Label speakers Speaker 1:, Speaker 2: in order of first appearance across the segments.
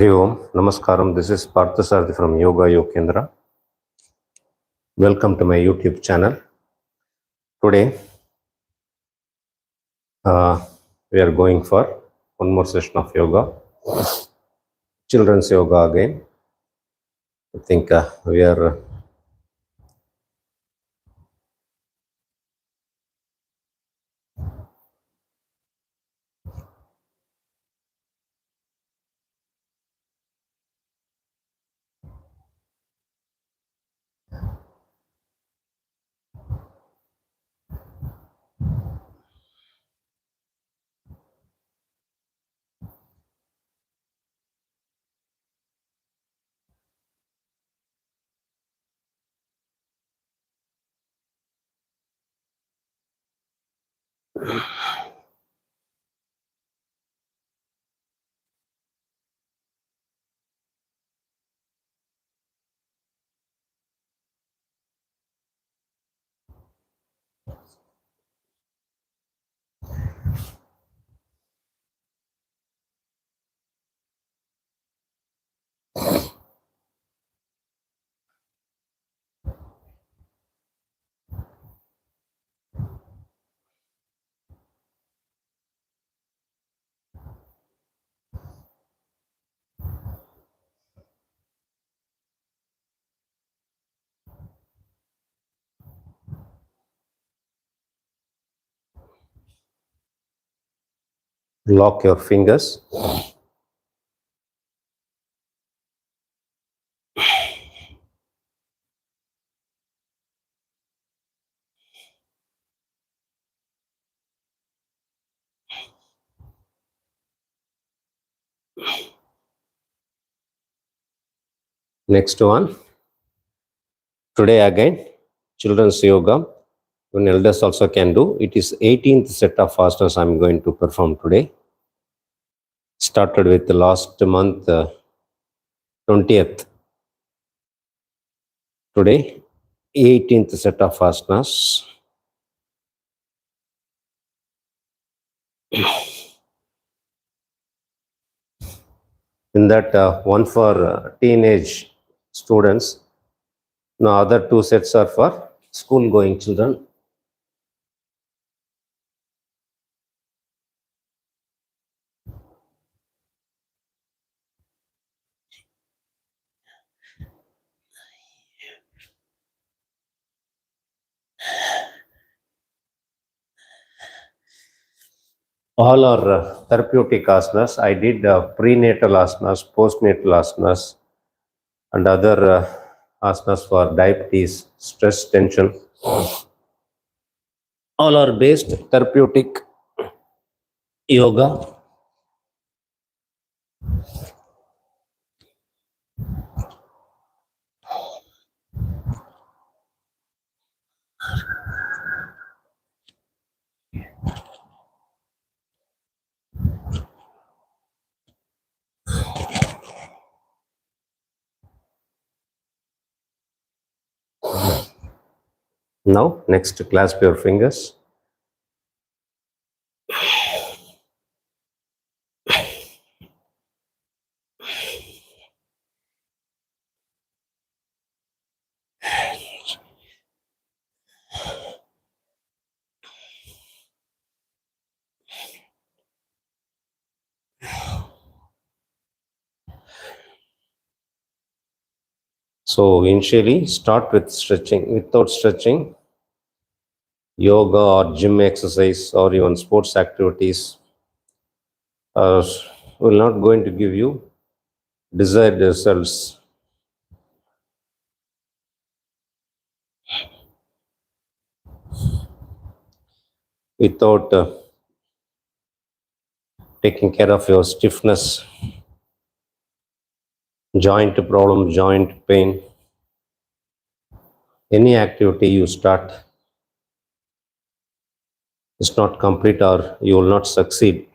Speaker 1: HARIOM, Namaskaram. This is PARTHA from YUVA Kendra. Welcome to my YouTube channel. Today, we are going for one more session of yoga, children's yoga again. I think we are lock your fingers. Next one. Today again, children's yoga. Even elders also can do. It is 18th set of asanas I am going to perform today. Started with the last month, 20th. Today, 18th set of asanas. In that, one for teenage students. Now, other two sets are for school-going children. All are therapeutic asanas. I did prenatal asanas, postnatal asanas, and other asanas for diabetes, stress, tension. All are based therapeutic yoga. Now, next, clasp your fingers. So, initially, start with stretching. Without stretching, yoga or gym exercise or even sports activities will not going to give you desired results. Without taking care of your stiffness, joint problem, joint pain, any activity you start is not complete or you will not succeed.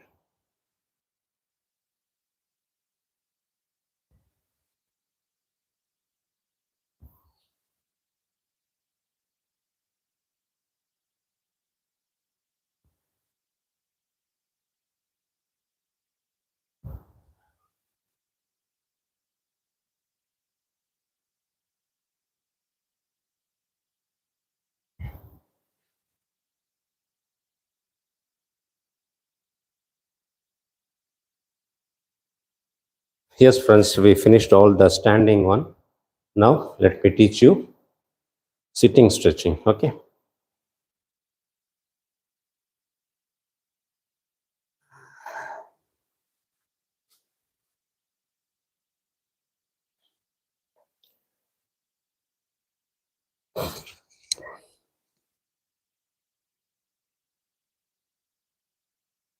Speaker 1: Yes, friends, we finished all the standing one. Now, let me teach you sitting stretching. Okay.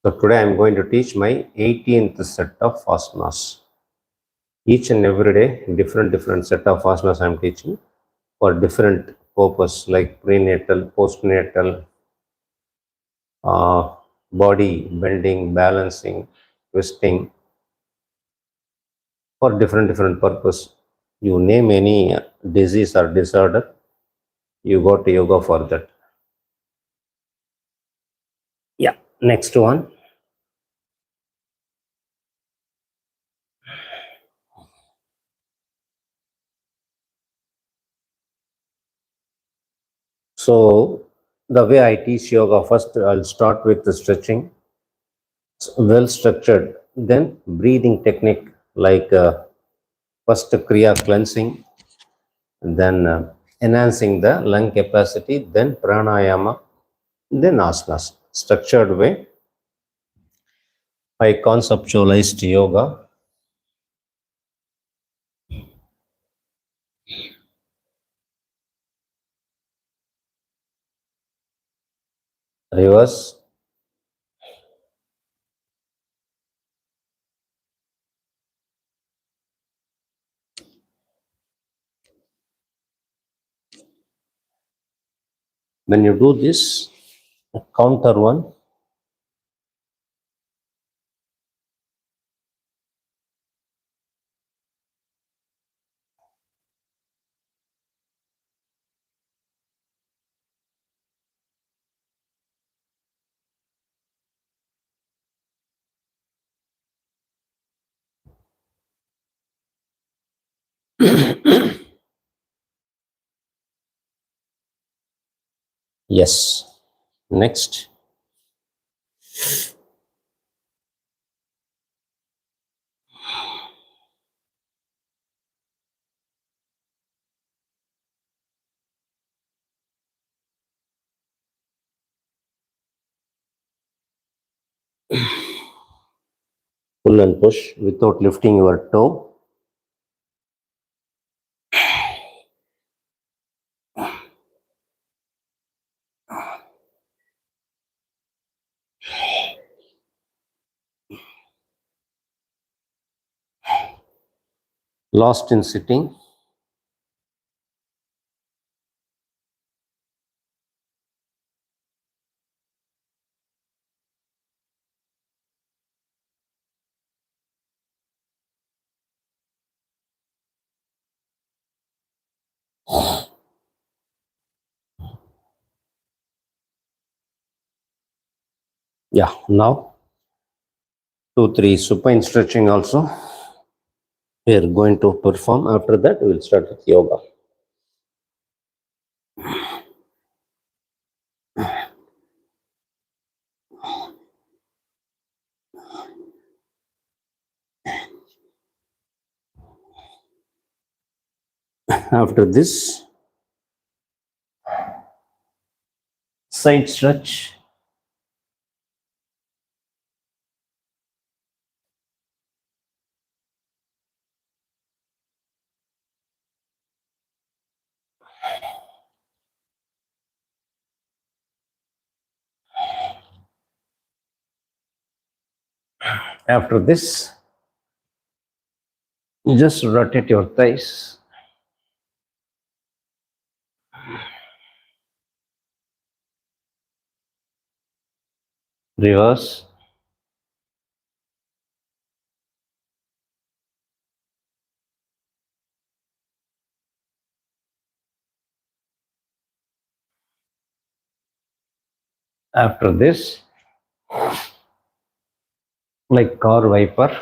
Speaker 1: So, today I am going to teach my 18th set of asanas. Each and every day, different set of asanas I am teaching for different purpose like prenatal, postnatal, uh, body bending, balancing, twisting, for different purpose. You name any disease or disorder, you go to yoga for that. Yeah. Next one. So the way I teach yoga, first I'll start with the stretching, well structured, then breathing technique like first Kriya cleansing, then enhancing the lung capacity, then pranayama, then asanas. Structured way, I conceptualized yoga, reverse, when you do this, counter one, yes. Next, pull and push without lifting your toe. Lost in sitting. Yeah, now 2, 3 supine stretching also. We are going to perform. After that, we will start with yoga. After this, side stretch. After this, just rotate your thighs. Reverse. After this, like car wiper.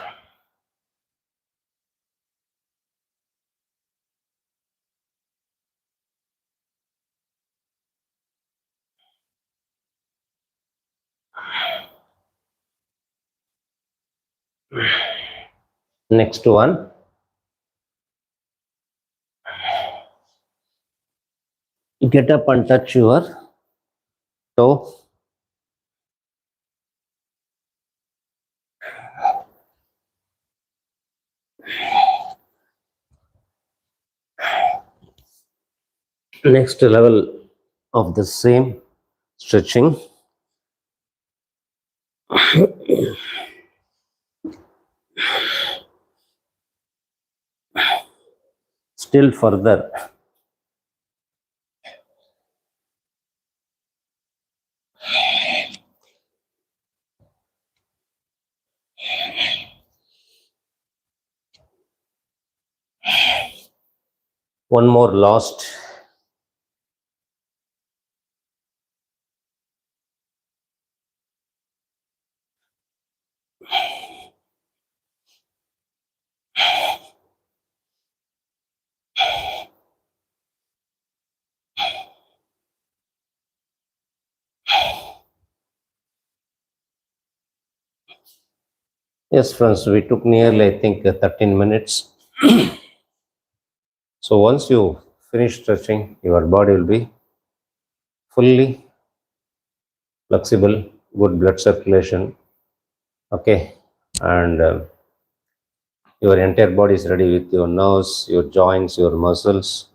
Speaker 1: Next one, get up and touch your toe. Next level of the same stretching. Still further. One more last. Yes, friends, we took nearly, I think, 13 minutes. So once you finish stretching, your body will be fully flexible, good blood circulation. Okay, and your entire body is ready with your nerves, your joints, your muscles.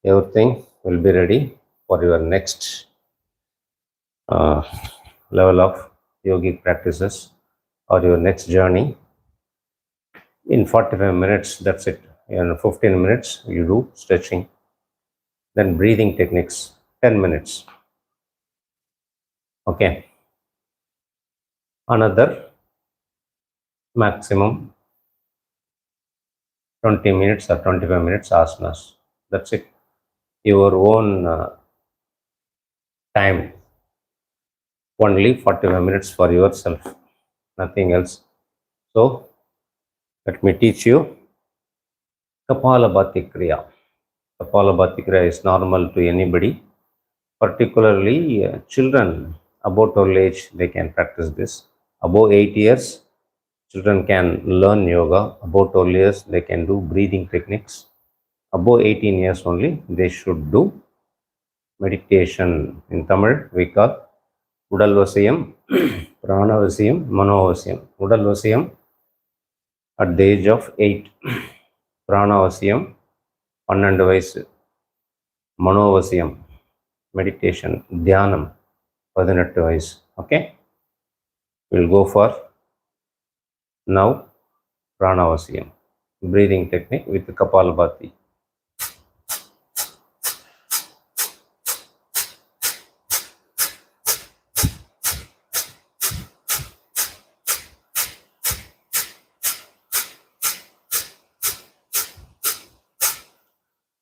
Speaker 1: Everything will be ready for your next uh, level of yogic practices or your next journey. In 45 minutes, that's it. In 15 minutes, you do stretching. Then breathing techniques, 10 minutes. Okay. Another maximum 20 minutes or 25 minutes asanas. That's it. Your own time. Only 45 minutes for yourself. Nothing else. So, let me teach you Kaphala Bhati Kriya. Kaphala Bhati Kriya is normal to anybody, particularly children about our age, they can practice this. Above 8 years, children can learn yoga. About 12 years, they can do breathing techniques. Above 18 years only, they should do meditation. In Tamil, we call Udal Vasiyam, Prana Vasiyam, Mano Vasiyam. Udal Vasiyam at the age of 8. Prana Vasiyam, 12 வயசு. மனோவசியம் meditation, தியானம் 18 வயசு. Okay, we'll go for now pranavasiyam, breathing technique with Kaphala Bhati.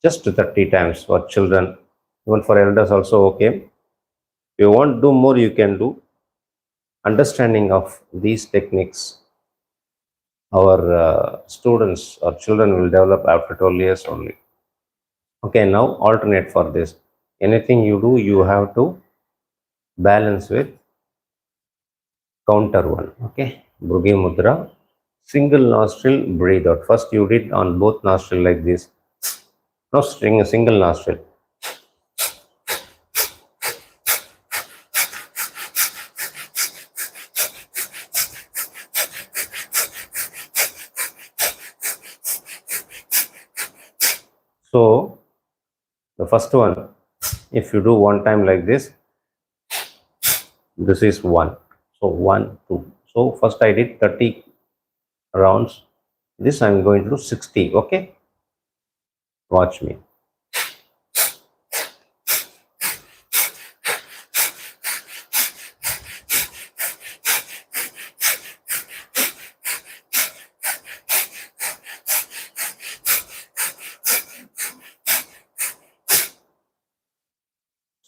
Speaker 1: Just 30 times for children, even for elders also okay. If you want to do more, you can do. Understanding of these techniques, our students or children will develop after 12 years only. Okay, now alternate for this. Anything you do, you have to balance with counter one. Okay, Bhrugi Mudra, single nostril, breathe out. First you did on both nostril like this. Now string a single nostril. So the first one, if you do one time like this, this is 1. So 1, 2. So first I did 30 rounds. This I am going to do 60. Okay, watch me.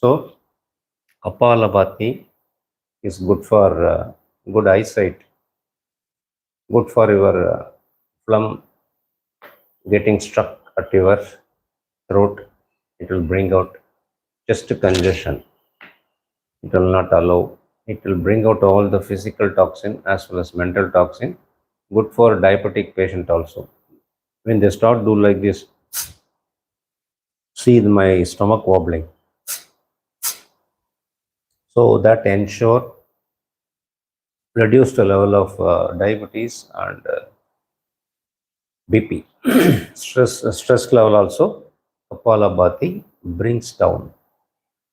Speaker 1: So Kaphala Bhati is good for good eyesight, good for your phlegm getting stuck at your throat. It will bring out chest congestion. It will not allow. It will bring out all the physical toxin as well as mental toxin. good for diabetic patient also. When they start do like this, see my stomach wobbling. So that ensure reduce the level of diabetes and BP. Stress level also. Kaphala Bhati brings down.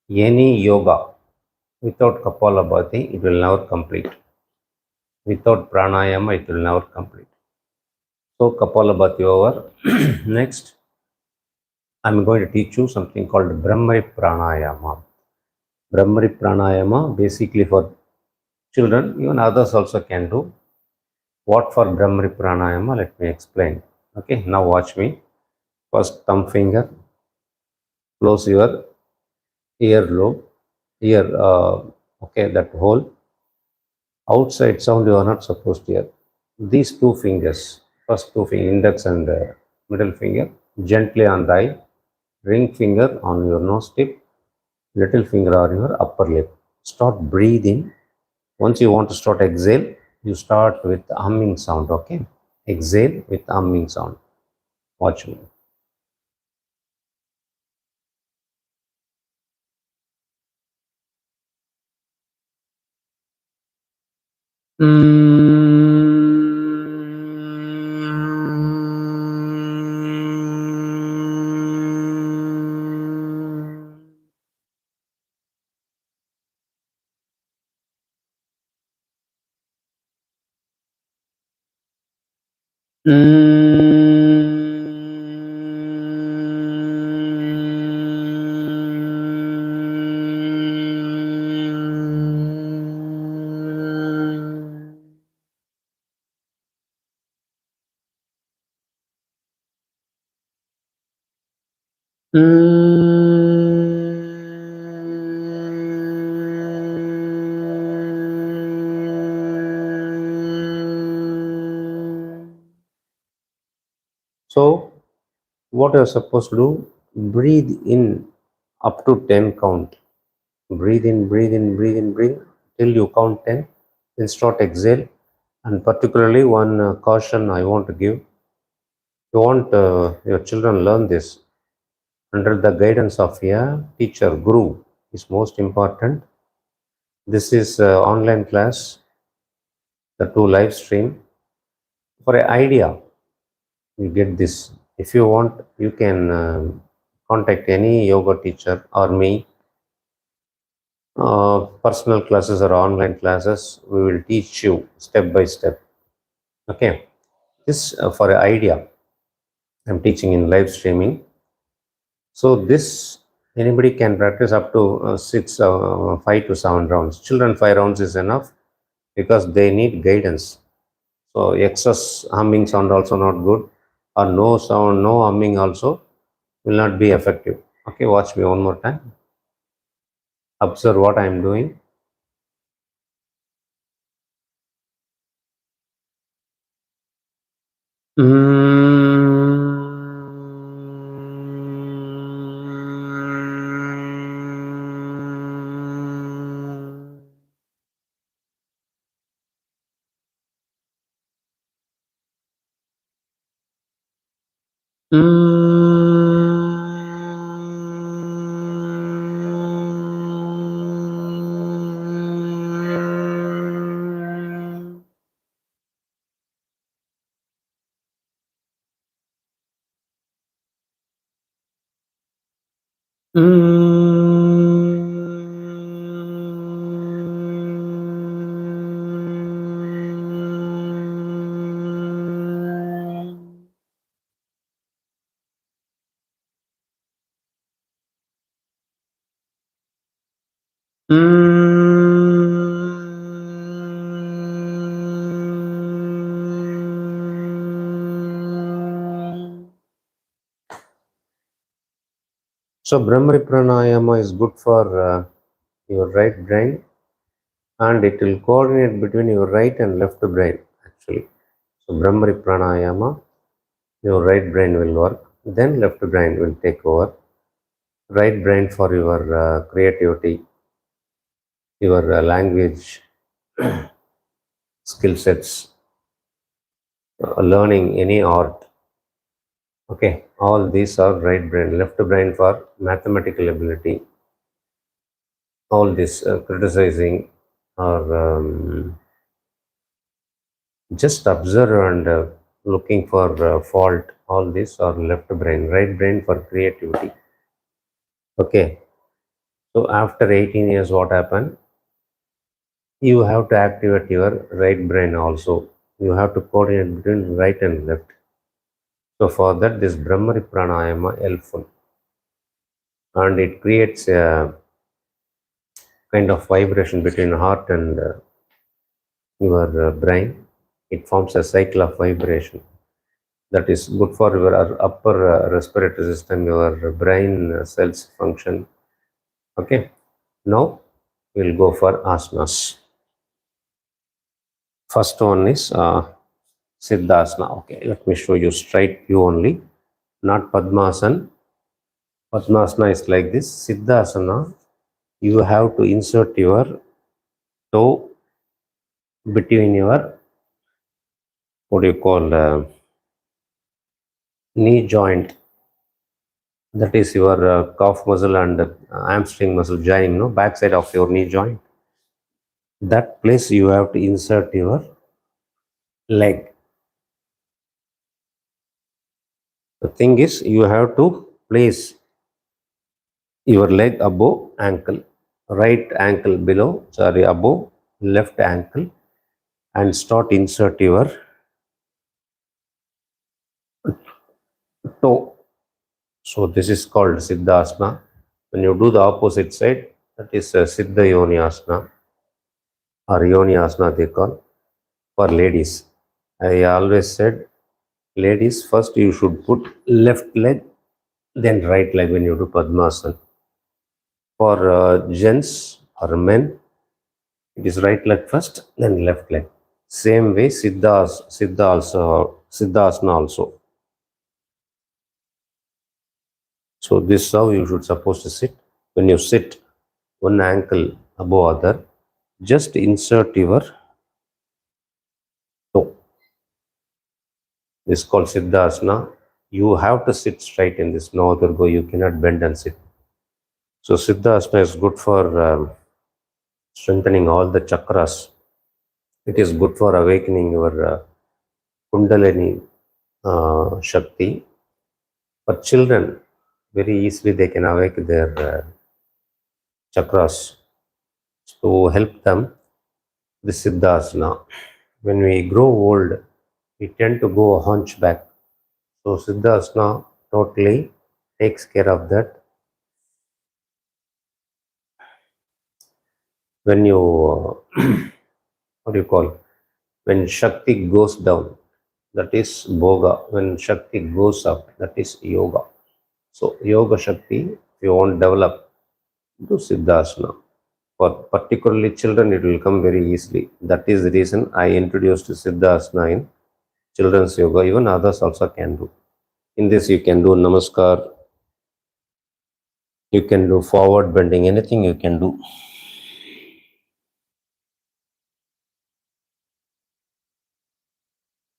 Speaker 1: Any yoga without Kaphala Bhati, it will never complete. Without pranayama, it will never complete. So Kaphala Bhati over. Next, I'm going to teach you something called Bhramari Pranayama. Bhramari Pranayama, basically for children, even others also can do. What for Bhramari Pranayama? Let me explain. Okay, now watch me. First, thumb finger, close your earlobe, okay, that hole. Outside sound you are not supposed to hear. These two fingers, first two fingers, index and middle finger, gently on the eye, ring finger on your nose tip, little finger on your upper lip. Start breathing. Once you want to start exhale, you start with humming sound, okay? Exhale with humming sound. Watch me. So, what you're supposed to do, breathe in up to 10 count. Breathe in, breathe in, breathe in, breathe till you count 10. Then start exhale. And particularly one caution I want to give. You want your children learn this under the guidance of a teacher, guru is most important. This is online class, the two live stream. For an idea, you get this. If you want, you can contact any yoga teacher or me. Personal classes or online classes, we will teach you step by step. Okay, this for an idea. I'm teaching in live streaming. So this anybody can practice up to 5 to 7 rounds. Children 5 rounds is enough because they need guidance. So excess humming sound also not good, or no sound, no humming also will not be effective. Okay, watch me one more time. Observe what I am doing. So Bhramari Pranayama is good for your right brain, and it will coordinate between your right and left brain actually. So Bhramari Pranayama, your right brain will work, then left brain will take over. Right brain for your creativity, your language skill sets, learning any art. Okay, all these are right brain, left brain for mathematical ability. All this criticizing or just observe and looking for fault. All these are left brain, right brain for creativity. Okay, so after 18 years, what happened? You have to activate your right brain also. You have to coordinate between right and left. So for that, this Bhramari Pranayama helpful, and it creates a kind of vibration between heart and your brain. It forms a cycle of vibration that is good for your upper respiratory system, your brain cells function. Okay, now we'll go for asanas. First one is Siddhasana. Okay, let me show you straight view only, not Padmasana. Padmasana is like this. Siddhasana, you have to insert your toe between your, what do you call, knee joint. That is your calf muscle and hamstring muscle joining, no, backside of your knee joint. That place you have to insert your leg. The thing is, you have to place your leg above ankle, right ankle below, sorry, above left ankle, and start insert your toe. So this is called Siddhasana. When you do the opposite side, that is Siddha Yoni Asana or Yoni Asana they call, for ladies. I always said, ladies, first you should put left leg, then right leg when you do Padmasana. For gents or men, it is right leg first, then left leg. Same way, Siddhasana also. So this is how you should supposed to sit. When you sit, one ankle above other, just insert your toe. This is called Siddhasana. You have to sit straight in this, no other go. You cannot bend and sit. So Siddhasana is good for strengthening all the chakras. It is good for awakening your Kundalini Shakti. For children, very easily they can awake their chakras. To help them, the Siddhasana. When we grow old, we tend to go hunchback. So Siddhasana totally takes care of that. When you, what do you call, when Shakti goes down, that is Bhoga. When Shakti goes up, that is Yoga. So Yoga Shakti, if you want to develop, do Siddhasana. For particularly children, it will come very easily. That is the reason I introduced Siddhasana in children's yoga. Even others also can do. In this, you can do Namaskar, you can do forward bending, anything you can do.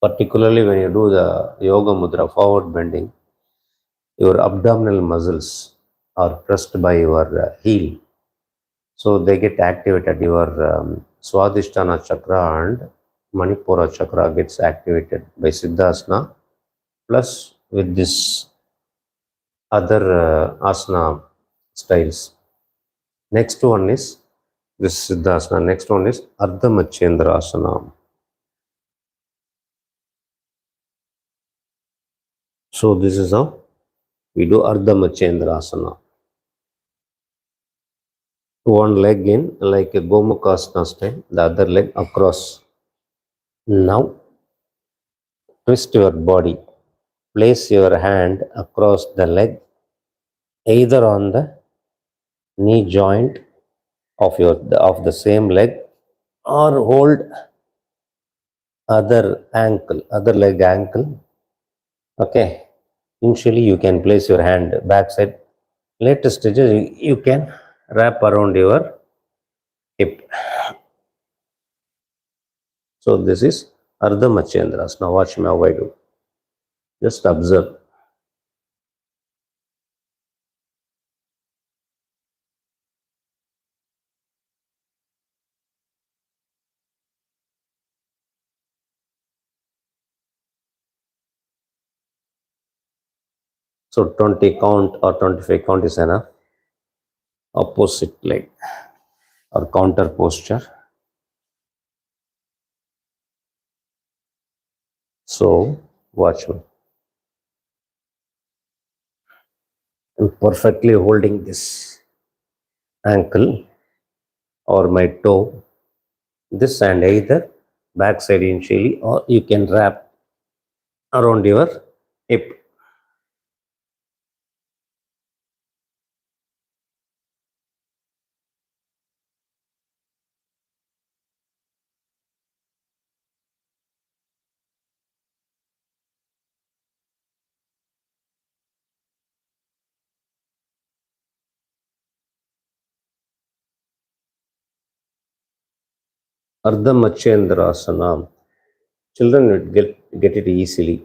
Speaker 1: Particularly when you do the yoga mudra, forward bending, your abdominal muscles are pressed by your heel. So they get activated. Your Swadhisthana chakra and Manipura chakra gets activated by Siddhasana, plus with this other asana styles. Next one is this Siddhasana. Next one is Ardha Matsyendrasana. So this is how we do Ardha Matsyendrasana. One leg in like a Gomukhasana style, the other leg across. Now twist your body. Place your hand across the leg, either on the knee joint of the same leg, or hold other leg ankle. Okay. Initially, you can place your hand backside. Later stages, you can wrap around your hip. So this is Ardha Matsyendrasana. Watch me how I do. Just observe. So 20 count or 25 count is enough. Opposite leg or counter posture. So watch me. I'm perfectly holding this ankle or my toe. This hand either backside initially, or you can wrap around your hip. Ardha Matsyendrasana. Children would get it easily.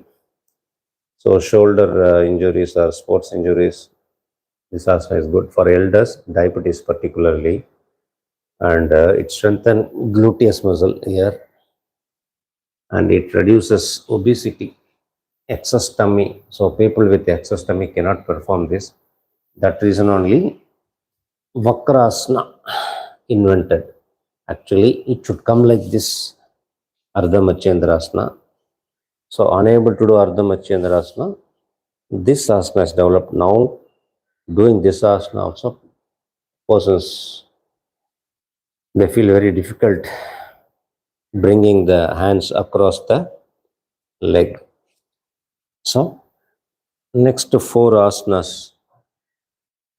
Speaker 1: So shoulder injuries or sports injuries, this asana is good. For elders, diabetes particularly, and it strengthens gluteus muscle here, and it reduces obesity, excess tummy. So people with excess tummy cannot perform this. That reason only Vakrasana invented. Actually, it should come like this, Ardha Matsyendrasana. So unable to do Ardha Matsyendrasana, this asana is developed. Now doing this asana also, persons, they feel very difficult bringing the hands across the leg. So next to 4 asanas,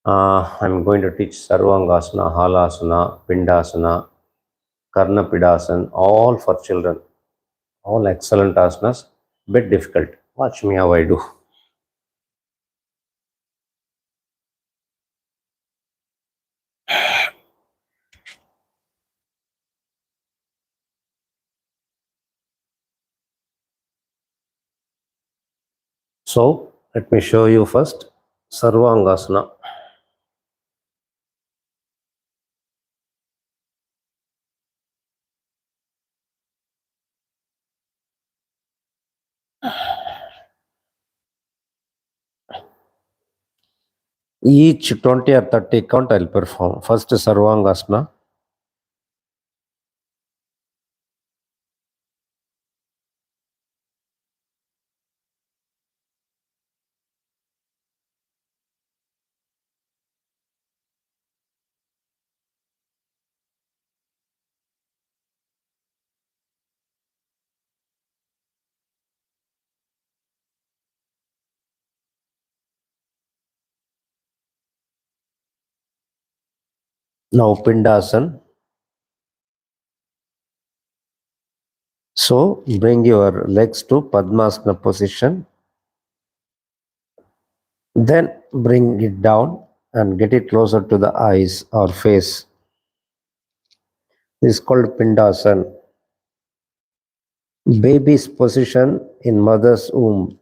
Speaker 1: I'm going to teach Sarvanghasana, Halasana, Pindasana, Karna Pidasana, all for children. All excellent asanas, bit difficult. Watch me how I do. So let me show you first Sarvanghasana. Each 20 or 30 count I'll perform. First Sarvanghasana. Now Pindasana. So bring your legs to Padmasana position. Then bring it down and get it closer to the eyes or face. This is called Pindasana. Baby's position in mother's womb.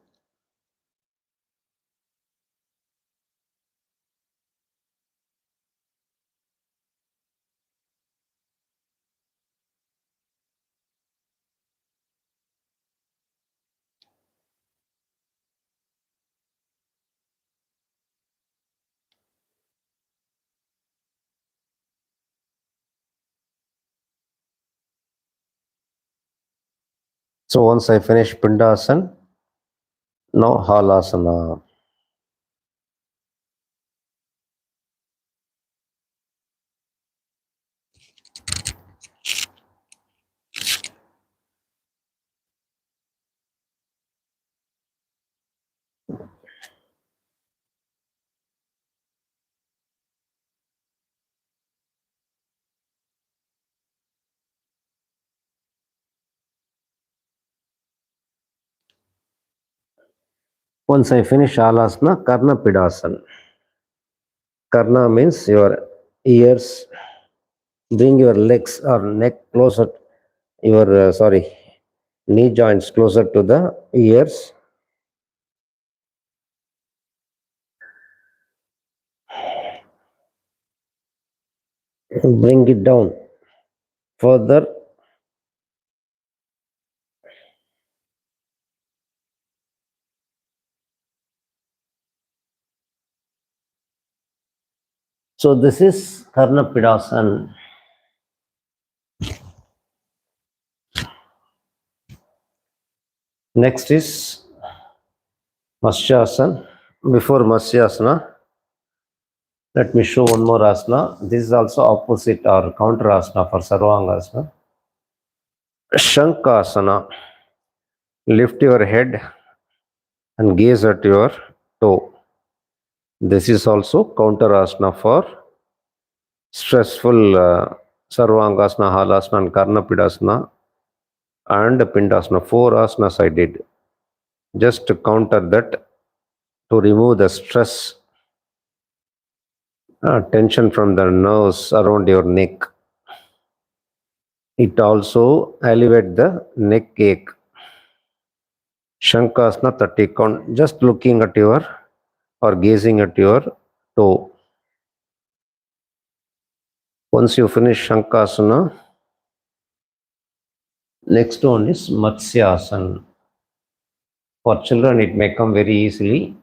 Speaker 1: So once I finish Pindasana, now Halasana. Once I finish Halasana, Karna Pidasana. Karna means your ears. Bring your legs or neck closer. Your Knee joints closer to the ears. Bring it down further. So this is Karna Pidasana. Next is Matsyasana. Before Matsyasana, let me show one more asana. This is also opposite or counter asana for Sarvanghasana. Sankhasana. Lift your head and gaze at your toe. This is also counter asana for stressful Sarvanghasana, Halasana, and Karna Pidasana and Pindasana. 4 asanas I did. Just to counter that, to remove the stress, tension from the nerves around your neck. It also alleviates the neck ache. Shankasana 30 count, just looking at your or gazing at your toe. Once you finish Shankasana, next one is Matsyasana. For children, it may come very easily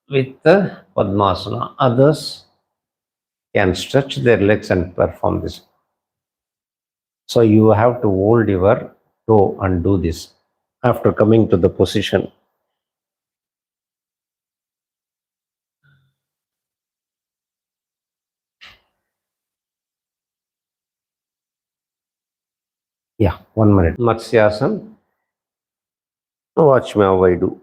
Speaker 1: with the Padmasana. Others can stretch their legs and perform this. So you have to hold your toe and do this after coming to the position. Yeah, 1 minute. Matsyasana. Watch me how I do.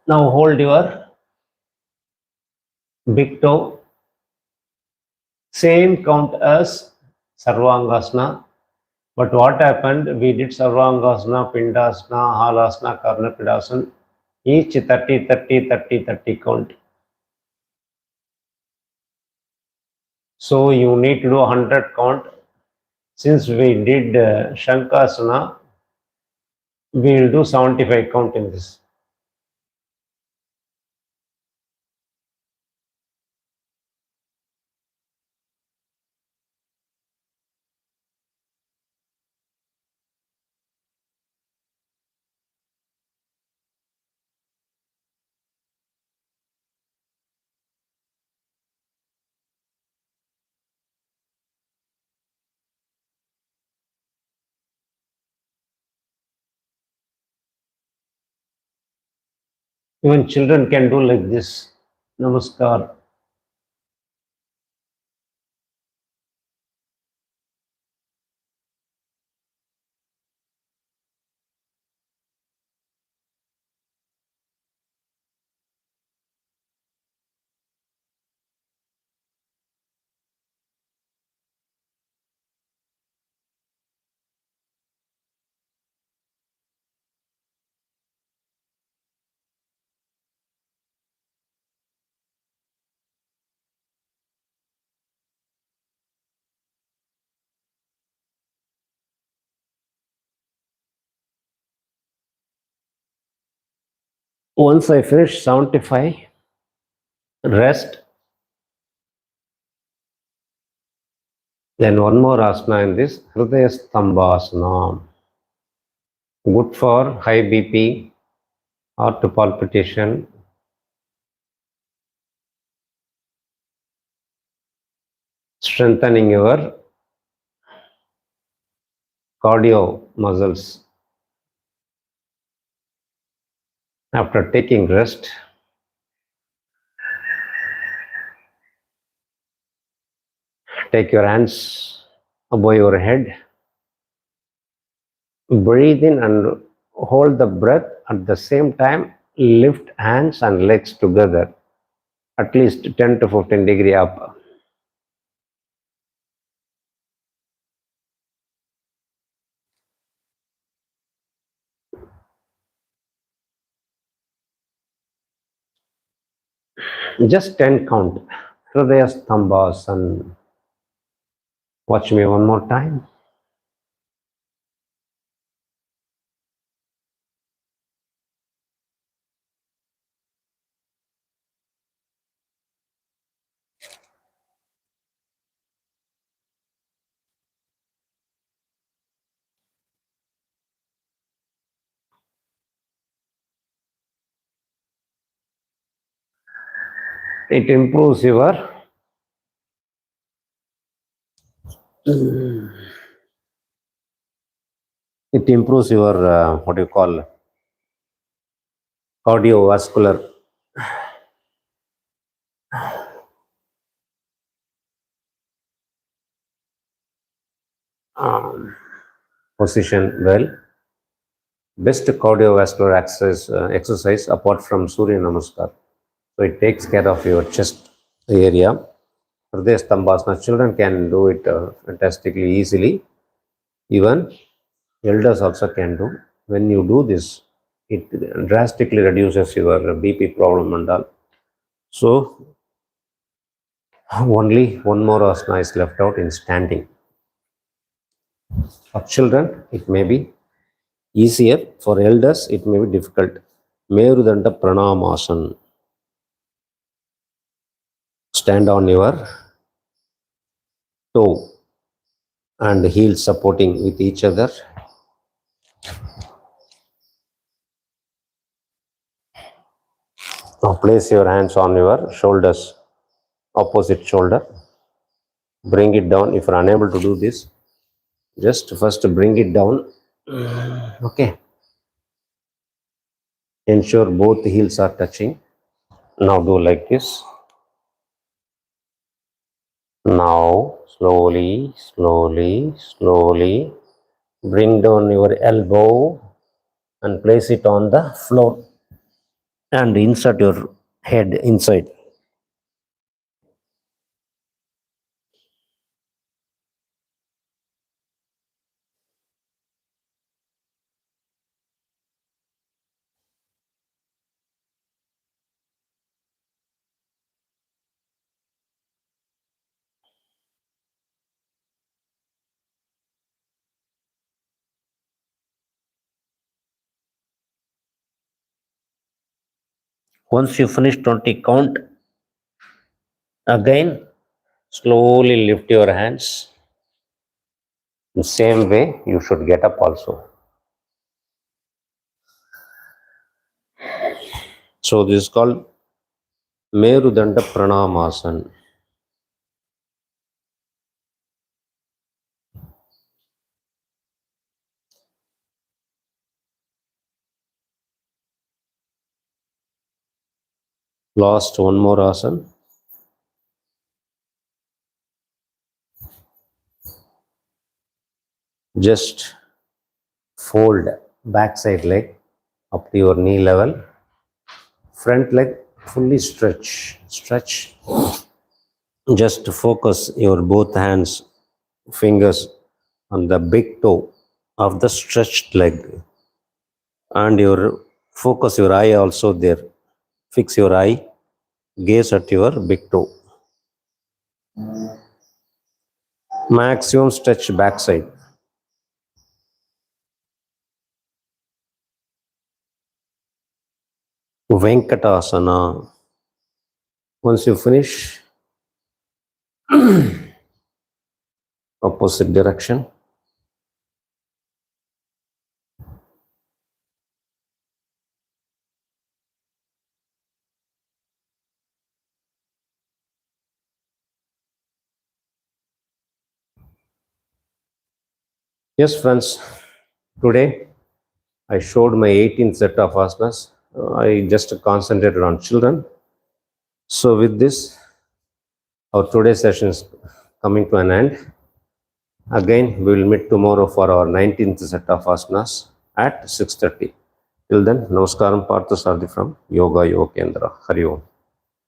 Speaker 1: Now hold your big toe. Same count as Sarvanghasana. But what happened? We did Sarvanghasana, Pindasana, Halasana, Karna Pidasana. Each 30, 30, 30, 30 count. So you need to do 100 count. Since we did Shankasana, we will do 75 count in this. Even children can do like this. Namaskar. Once I finish 75, rest. Then one more asana in this, Hrudhya Stambhasana. Good for high BP, heart palpitation, strengthening your cardio muscles. After taking rest, take your hands above your head, breathe in and hold the breath. At the same time, lift hands and legs together, at least 10 to 15 degree up. Just 10 count. Hrudhya Stambhasana. Watch me one more time. It improves your what do you call, cardiovascular position well. Best cardiovascular exercise apart from Surya Namaskar. So it takes care of your chest area. Hrudhya Stambhasana, children can do it fantastically easily. Even elders also can do. When you do this, it drastically reduces your BP problem and all. So only one more asana is left out in standing. For children, it may be easier. For elders, it may be difficult. Merudanda Pranamasana. Stand on your toe and heels supporting with each other. Now place your hands on your shoulders, opposite shoulder. Bring it down. If you are unable to do this, just first bring it down. Okay. Ensure both heels are touching. Now do like this. Now slowly, slowly, slowly bring down your elbow and place it on the floor and insert your head inside. Once you finish 20 count, again slowly lift your hands. The same way you should get up also. So this is called Merudanda Pranamasana. Last one more asana. Just fold backside leg up to your knee level. Front leg fully stretch. Just focus your both hands, fingers on the big toe of the stretched leg. And focus your eye also there. Fix your eye. Gaze at your big toe. Maximum stretch backside. Venkatasana. Once you finish, opposite direction. Yes, friends, today I showed my 18th set of asanas. I just concentrated on children. So with this, our today's session is coming to an end. Again, we will meet tomorrow for our 19th set of asanas at 6:30. Till then, Namaskaram, Partha from YUVA Kendra. HARIOM.